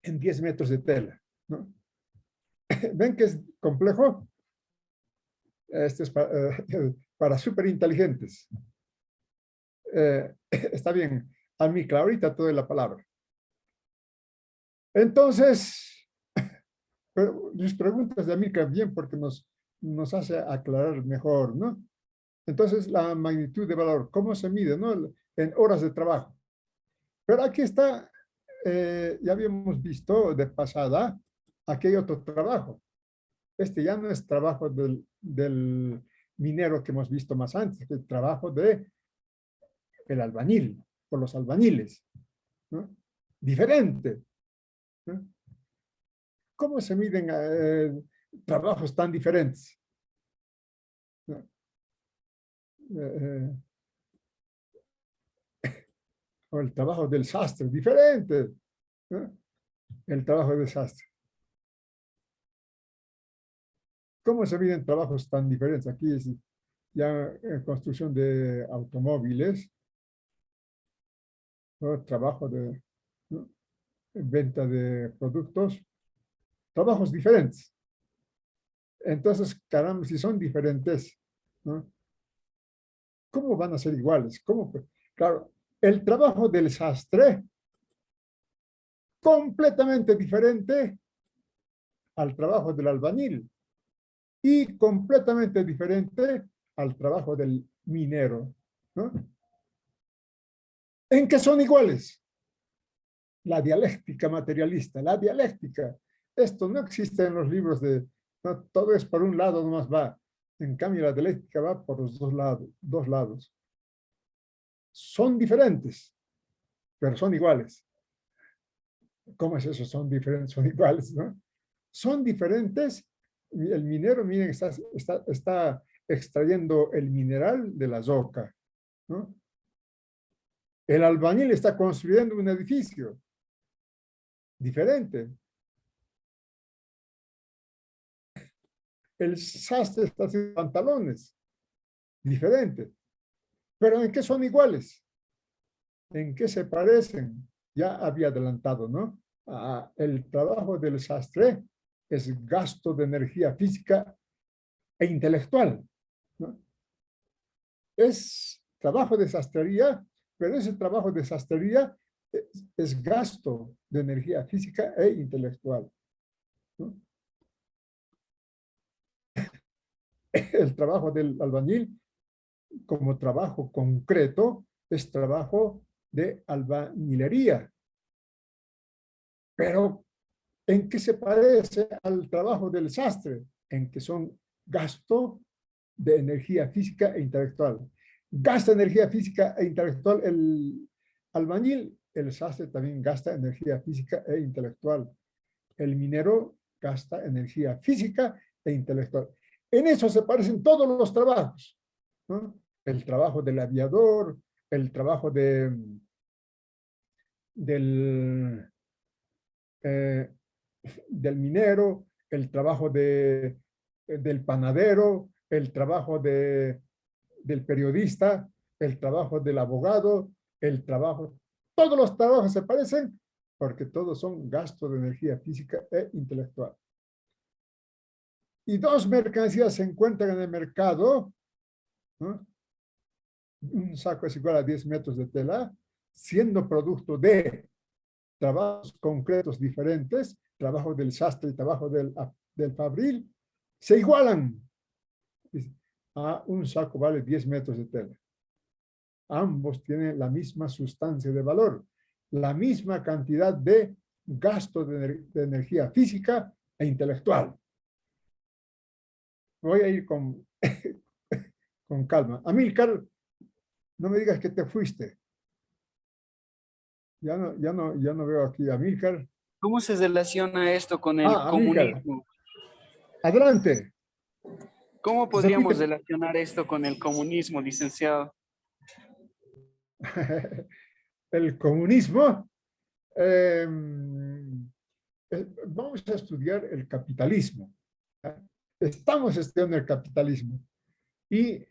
10 metros de tela, ¿no? ¿Ven que es complejo? Este es para súper inteligentes. Está bien, a mí, ahorita te doy la palabra. Entonces, pero mis preguntas de Amílcar bien porque nos hace aclarar mejor, ¿no? Entonces, la magnitud de valor, ¿cómo se mide, no? En horas de trabajo. Pero aquí está, ya habíamos visto de pasada, aquí hay otro trabajo. Este ya no es trabajo del minero que hemos visto más antes, es el trabajo del albañil, por los albañiles, ¿no? Diferente, ¿no? ¿Cómo se miden trabajos tan diferentes? ¿No? Eh, o el trabajo del sastre, diferente, ¿no? El trabajo del sastre. ¿Cómo se miden trabajos tan diferentes? Aquí es ya construcción de automóviles, ¿no? Trabajo de, ¿no? Venta de productos, trabajos diferentes. Entonces, caramba, si son diferentes, ¿no? ¿Cómo van a ser iguales? ¿Cómo? Claro, el trabajo del sastre, completamente diferente al trabajo del albañil y completamente diferente al trabajo del minero, ¿no? ¿En qué son iguales? La dialéctica materialista, la dialéctica. Esto no existe en los libros no, todo es por un lado nomás va. En cambio, la dialéctica va por los dos lados. Son diferentes, pero son iguales. ¿Cómo es eso? Son diferentes, son iguales, ¿no? Son diferentes. El minero, miren, está extrayendo el mineral de la roca, ¿no? El albañil está construyendo un edificio diferente. El sastre está haciendo pantalones diferentes. Pero ¿en qué son iguales? ¿En qué se parecen? Ya había adelantado, ¿no? El trabajo del sastre es gasto de energía física e intelectual, ¿no? Es trabajo de sastrería, pero ese trabajo de sastrería es gasto de energía física e intelectual, ¿no? El trabajo del albañil como trabajo concreto es trabajo de albañilería. Pero, ¿en qué se parece al trabajo del sastre? En que son gasto de energía física e intelectual. Gasta energía física e intelectual el albañil, el sastre también gasta energía física e intelectual. El minero gasta energía física e intelectual. En eso se parecen todos los trabajos, ¿no? El trabajo del aviador, el trabajo del, del minero, el trabajo del panadero, el trabajo del periodista, el trabajo del abogado, el trabajo, todos los trabajos se parecen porque todos son gastos de energía física e intelectual. Y dos mercancías se encuentran en el mercado, ¿no? Un saco es igual a 10 metros de tela, siendo producto de trabajos concretos diferentes, trabajo del sastre y trabajo del fabril, se igualan. Un saco vale 10 metros de tela. Ambos tienen la misma sustancia de valor, la misma cantidad de gasto de energía física e intelectual. Voy a ir con, con calma. Amílcar, no me digas que te fuiste. Ya no veo aquí a Amílcar. ¿Cómo se relaciona esto con el Amílcar, comunismo? adelante. ¿Cómo Se podríamos fuiste. relacionar esto con el comunismo, licenciado? El comunismo. Vamos a estudiar el capitalismo. Estamos estudiando el capitalismo. Y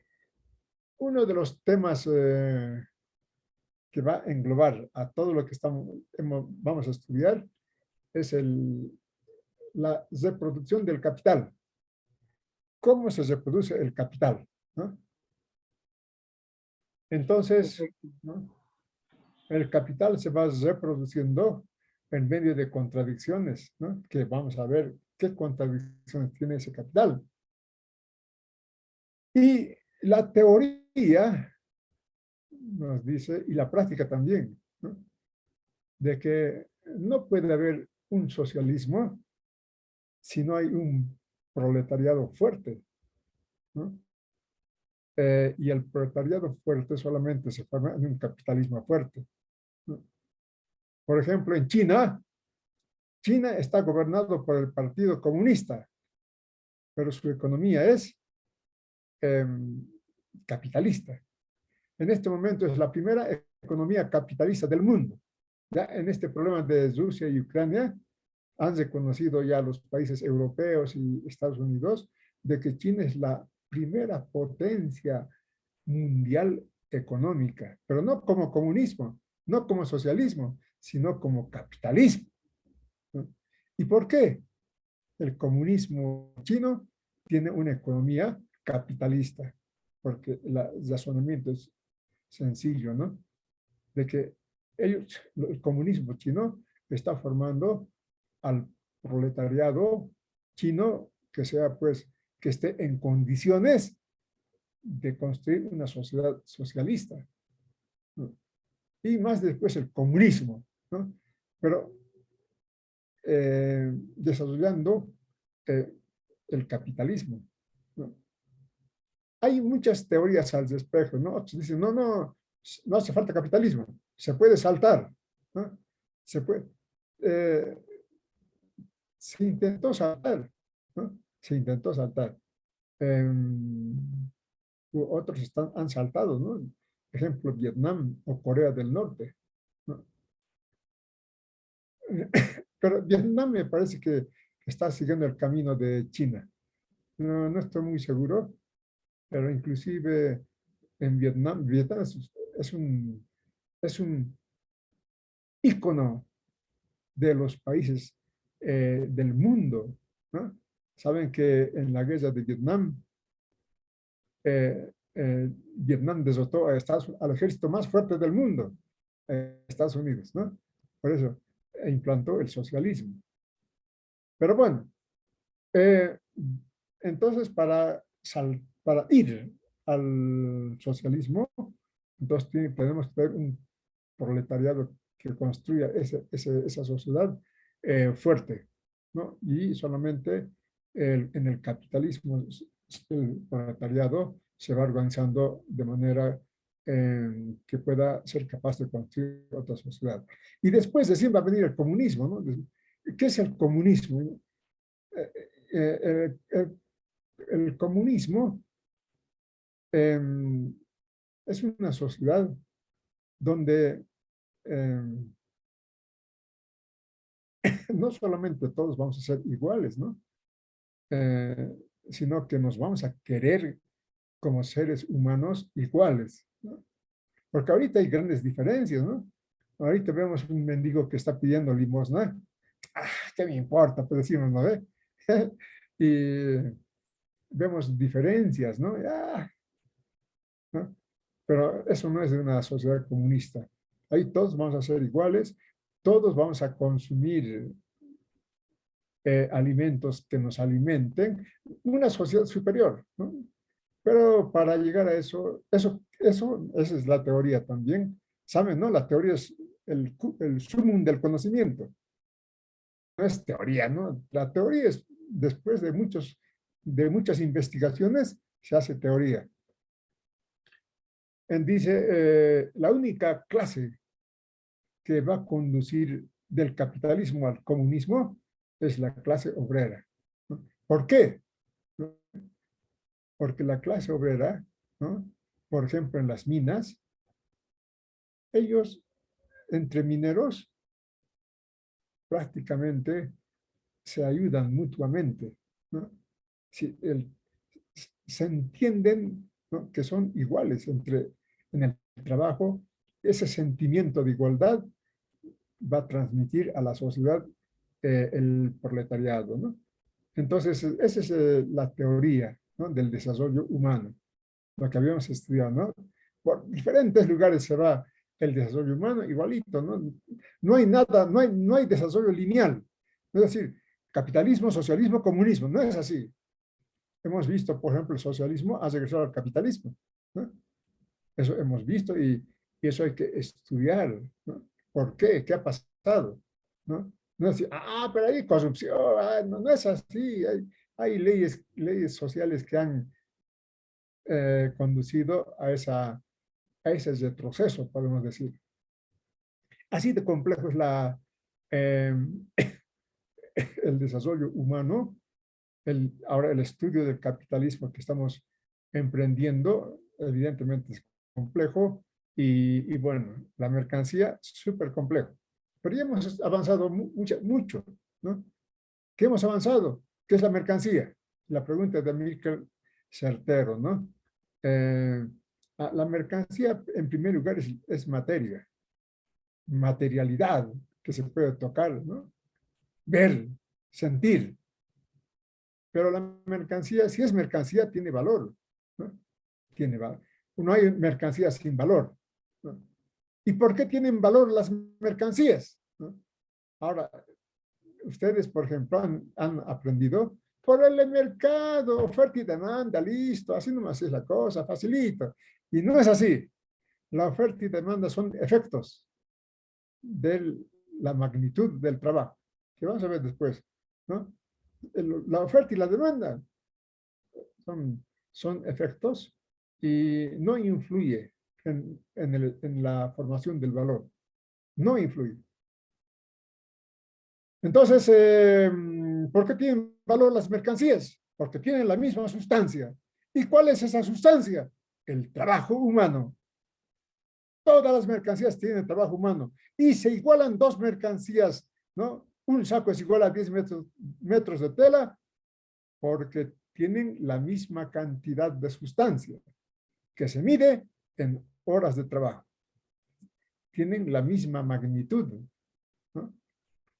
uno de los temas que va a englobar a todo lo que vamos a estudiar es la reproducción del capital. ¿Cómo se reproduce el capital? ¿No? Entonces, ¿no? El capital se va reproduciendo en medio de contradicciones, ¿no? Que vamos a ver qué contradicciones tiene ese capital. Y la teoría nos dice, y la práctica también, ¿no? De que no puede haber un socialismo si no hay un proletariado fuerte, ¿no? Y el proletariado fuerte solamente se forma en un capitalismo fuerte, ¿no? Por ejemplo, en China está gobernado por el Partido Comunista, pero su economía es eh, capitalista. En este momento es la primera economía capitalista del mundo. Ya en este problema de Rusia y Ucrania han reconocido ya los países europeos y Estados Unidos de que China es la primera potencia mundial económica, pero no como comunismo, no como socialismo, sino como capitalismo, ¿no? ¿Y por qué? El comunismo chino tiene una economía capitalista, porque el razonamiento es sencillo, ¿no? De que el comunismo chino está formando al proletariado chino que sea, pues, que esté en condiciones de construir una sociedad socialista, ¿no? Y más después el comunismo, ¿no? Pero desarrollando eh, el capitalismo, ¿no? Hay muchas teorías al respecto, ¿no? Otros dicen, no hace falta capitalismo, se puede saltar, ¿no? Se puede, eh, se intentó saltar, ¿no? Se intentó saltar. Otros han saltado, ¿no? Por ejemplo, Vietnam o Corea del Norte, ¿no? Pero Vietnam me parece que está siguiendo el camino de China. No estoy muy seguro, pero inclusive en Vietnam es un ícono de los países del mundo, ¿no? Saben que en la guerra de Vietnam, Vietnam derrotó al ejército más fuerte del mundo, Estados Unidos, ¿no? Por eso implantó el socialismo. Pero bueno, eh, entonces para ir al socialismo, entonces tenemos que tener un proletariado que construya esa sociedad fuerte, ¿no? Y solamente en el capitalismo el proletariado se va organizando de manera que pueda ser capaz de construir otra sociedad. Y después recién va a venir el comunismo, ¿no? ¿Qué es el comunismo? Eh, eh, eh, el comunismo es una sociedad donde no solamente todos vamos a ser iguales, ¿no? sino que nos vamos a querer como seres humanos iguales, ¿no? Porque ahorita hay grandes diferencias, ¿no? Ahorita vemos un mendigo que está pidiendo limosna. Ah, ¿qué me importa? Pues decimos, ¿no ve? Y vemos diferencias, ¿no? Ah, ¿no? Pero eso no es de una sociedad comunista. Ahí todos vamos a ser iguales, todos vamos a consumir alimentos que nos alimenten, una sociedad superior, ¿no? Pero para llegar a esa es la teoría también. ¿Saben, no? La teoría es el sumum del conocimiento. No es teoría, ¿no? La teoría es, después de muchas investigaciones, se hace teoría. Dice, la única clase que va a conducir del capitalismo al comunismo es la clase obrera, ¿no? ¿Por qué? Porque la clase obrera, ¿no? Por ejemplo, en las minas, ellos, entre mineros, prácticamente se ayudan mutuamente, ¿no? Si se entienden, ¿no?, que son iguales en el trabajo. Ese sentimiento de igualdad va a transmitir a la sociedad el proletariado, ¿no? Entonces, esa es la teoría, ¿no?, del desarrollo humano, lo que habíamos estudiado, ¿no? Por diferentes lugares se va el desarrollo humano igualito, ¿no? No hay nada, no hay desarrollo lineal. Es decir, capitalismo, socialismo, comunismo, no es así. Hemos visto, por ejemplo, el socialismo ha regresado al capitalismo, ¿no? Eso hemos visto y eso hay que estudiar, ¿no? ¿Por qué? ¿Qué ha pasado? ¿No? No es decir, pero hay corrupción, no, no es así. Hay leyes sociales que han conducido a ese retroceso, podemos decir. Así de complejo es el desarrollo humano. Ahora el estudio del capitalismo que estamos emprendiendo, evidentemente es complejo y bueno, la mercancía súper complejo. Pero ya hemos avanzado mucho, ¿no? ¿Qué hemos avanzado? ¿Qué es la mercancía? La pregunta de Milker certero, ¿no? La mercancía, en primer lugar, es materia, materialidad que se puede tocar, ¿no? Ver, sentir. Pero la mercancía, si es mercancía, tiene valor, ¿no? Tiene valor. No hay mercancía sin valor, ¿no? ¿Y por qué tienen valor las mercancías, ¿no? Ahora, ustedes, por ejemplo, han aprendido por el mercado, oferta y demanda, listo, así nomás es la cosa, facilito. Y no es así. La oferta y demanda son efectos de la magnitud del trabajo, que vamos a ver después, ¿no? La oferta y la demanda son efectos y no influye en la formación del valor. No influye. Entonces, ¿por qué tienen valor las mercancías? Porque tienen la misma sustancia. ¿Y cuál es esa sustancia? El trabajo humano. Todas las mercancías tienen trabajo humano. Y se igualan dos mercancías, ¿no? Un saco es igual a 10 metros de tela porque tienen la misma cantidad de sustancia que se mide en horas de trabajo. Tienen la misma magnitud, ¿no?,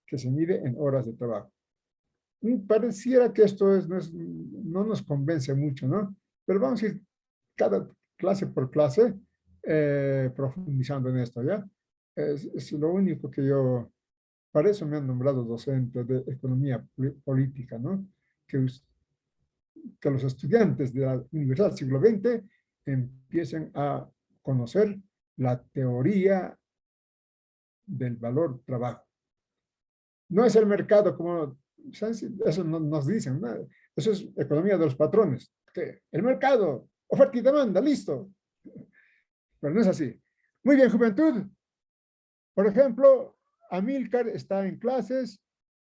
que se mide en horas de trabajo. Pareciera que esto no nos convence mucho, ¿no? Pero vamos a ir cada clase por clase profundizando en esto, ¿ya? Es lo único que para eso me han nombrado docente de economía política, ¿no? Que los estudiantes de la Universidad del siglo XX empiecen a conocer la teoría del valor trabajo. No es el mercado como, eso nos dicen, ¿no? Eso es economía de los patrones. ¿Qué? El mercado, oferta y demanda, listo. Pero no es así. Muy bien, juventud. Por ejemplo, Amílcar está en clases,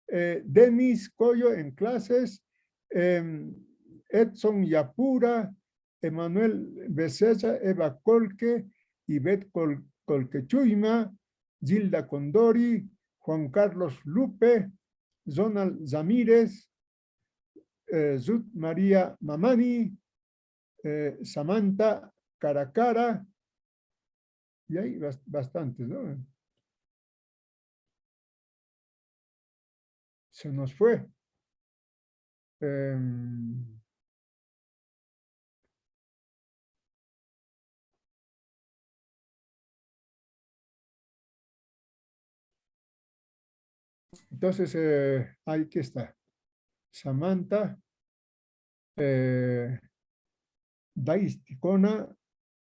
Denis Coyo en clases, Edson Yapura, Emanuel Becerra, Eva Colque, Ivette Colquechuima, Gilda Condori, Juan Carlos Lupe, Zonal Zamírez, Zut María Mamani, Samantha Caracara, y hay bastantes, ¿no? Se nos fue. Entonces, ahí que está. Samantha, Daisticona,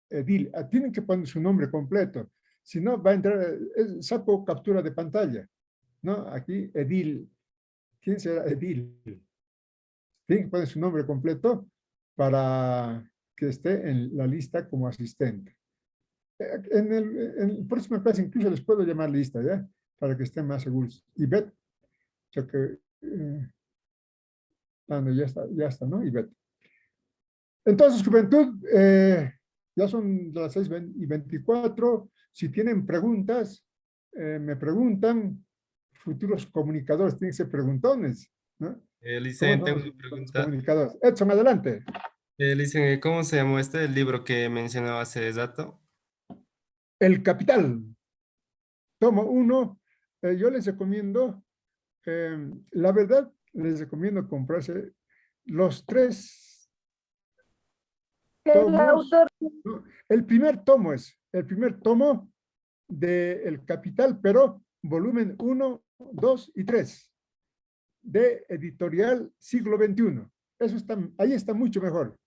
Edil. Tienen que poner su nombre completo. Si no, va a entrar, saco captura de pantalla. ¿No? Aquí, Edil. ¿Quién será Edil? Tienen que poner su nombre completo para que esté en la lista como asistente. En la próxima clase incluso les puedo llamar lista, ¿ya? Para que estén más seguros. Y Bet, o sea que, no, ya está, ¿no? Y Bet. Entonces, juventud, ya son las 6:24. Si tienen preguntas, me preguntan. Futuros comunicadores tienen que ser preguntones, ¿no? ¿Cómo Licen, son tengo los una los pregunta. comunicadores? Edson, adelante. Licen, ¿cómo se llamó el libro que mencionaba hace rato? El Capital. Tomo uno. Yo les recomiendo, la verdad, les recomiendo comprarse los 3 El tomos. autor. ¿No? El primer tomo de El Capital, pero volumen 1, 2 y 3 de editorial Siglo XXI. Eso está, ahí está mucho mejor,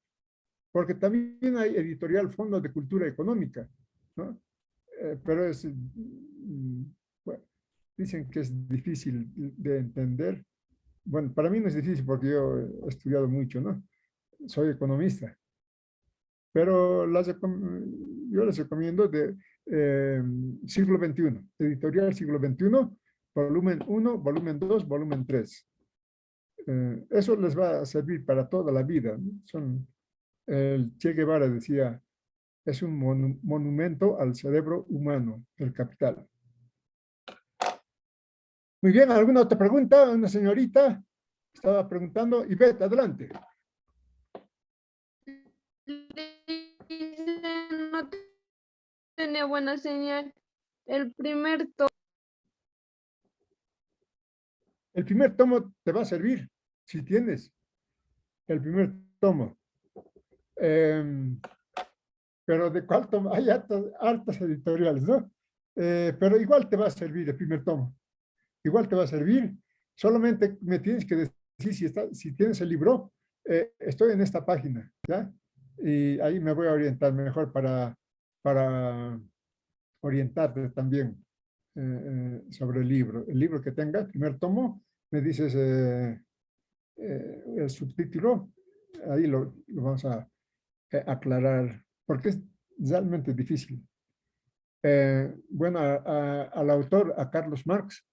porque también hay editorial Fondo de Cultura Económica, ¿no? Pero es, bueno, dicen que es difícil de entender. Bueno, para mí no es difícil porque yo he estudiado mucho, ¿no? Soy economista, pero yo les recomiendo de Siglo XXI, editorial Siglo XXI, volumen 1, volumen 2, volumen 3. Eso les va a servir para toda la vida, ¿no? El Che Guevara decía, es un monumento al cerebro humano, el Capital. Muy bien, ¿alguna otra pregunta? Una señorita estaba preguntando. Ivette, adelante. No tenía buena señal. El primer tomo. El primer tomo te va a servir, si tienes el primer tomo. Pero ¿de cuál tomo? Hay hartas editoriales, ¿no? Pero igual te va a servir el primer tomo. Igual te va a servir. Solamente me tienes que decir si tienes el libro. Estoy en esta página, ¿ya? Y ahí me voy a orientar mejor para orientarte también sobre el libro. El libro que tenga, primer tomo, me dices el subtítulo, ahí lo vamos a aclarar, porque es realmente difícil. Bueno, al autor, a Carlos Marx,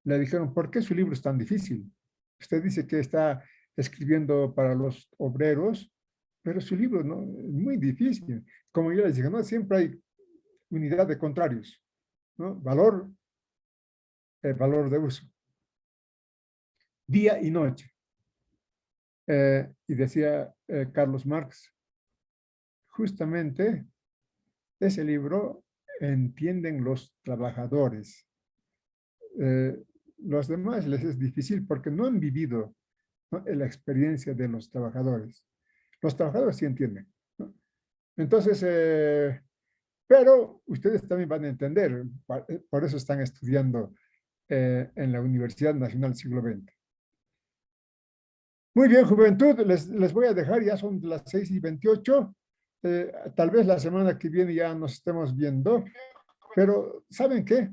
le dijeron, ¿por qué su libro es tan difícil? Usted dice que está escribiendo para los obreros, pero su libro no, es muy difícil. Como yo les dije, no, siempre hay unidad de contrarios, ¿no? Valor de uso. Día y noche. Y decía Carlos Marx, justamente ese libro entienden los trabajadores. Los demás les es difícil porque no han vivido, ¿no?, la experiencia de los trabajadores. Los trabajadores sí entienden, ¿no? Entonces, pero ustedes también van a entender, por eso están estudiando en la Universidad Nacional Siglo XX. Muy bien, juventud, les voy a dejar, ya son las 6:28. Tal vez la semana que viene ya nos estemos viendo, pero ¿saben qué?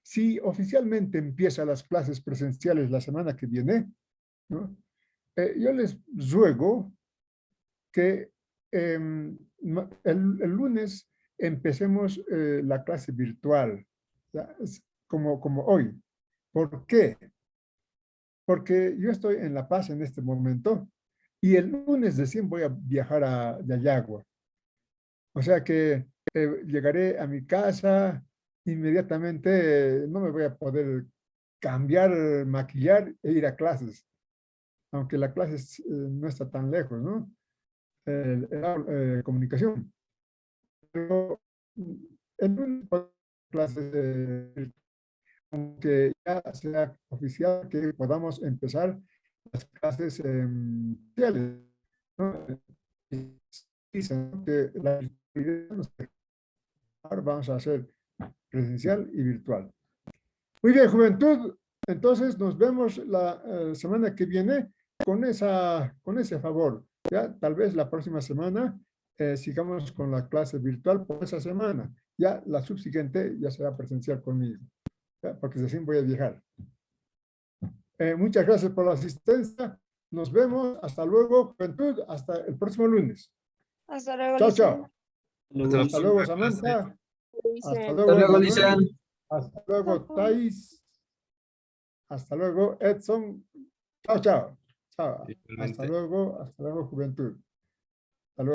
Si oficialmente empiezan las clases presenciales la semana que viene, ¿no?, yo les ruego que el lunes empecemos la clase virtual, ¿ya? Como hoy. ¿Por qué? Porque yo estoy en La Paz en este momento y el lunes recién voy a viajar a Yayagua. O sea que llegaré a mi casa inmediatamente, no me voy a poder cambiar, maquillar e ir a clases. aunque la clase no está tan lejos, ¿no? Comunicación. Pero en una clase, aunque ya sea oficial, que podamos empezar las clases oficiales, ¿no? Dicen que la virtualidad ahora vamos a hacer presencial y virtual. Muy bien, juventud. Entonces nos vemos la semana que viene con ese favor. Ya, tal vez la próxima semana sigamos con la clase virtual por esa semana. Ya la subsiguiente ya será presencial conmigo, ¿ya? Porque así voy a viajar. Muchas gracias por la asistencia. Nos vemos. Hasta luego, juventud. Hasta el próximo lunes. Hasta luego, Chao, Licen. chao. Hasta luego, Samantha. Hasta Licen. luego, luego, Manuel. Licen. Hasta luego, Thais. Hasta luego, Edson. Chao, chao. Chao. Igualmente. Hasta luego, juventud.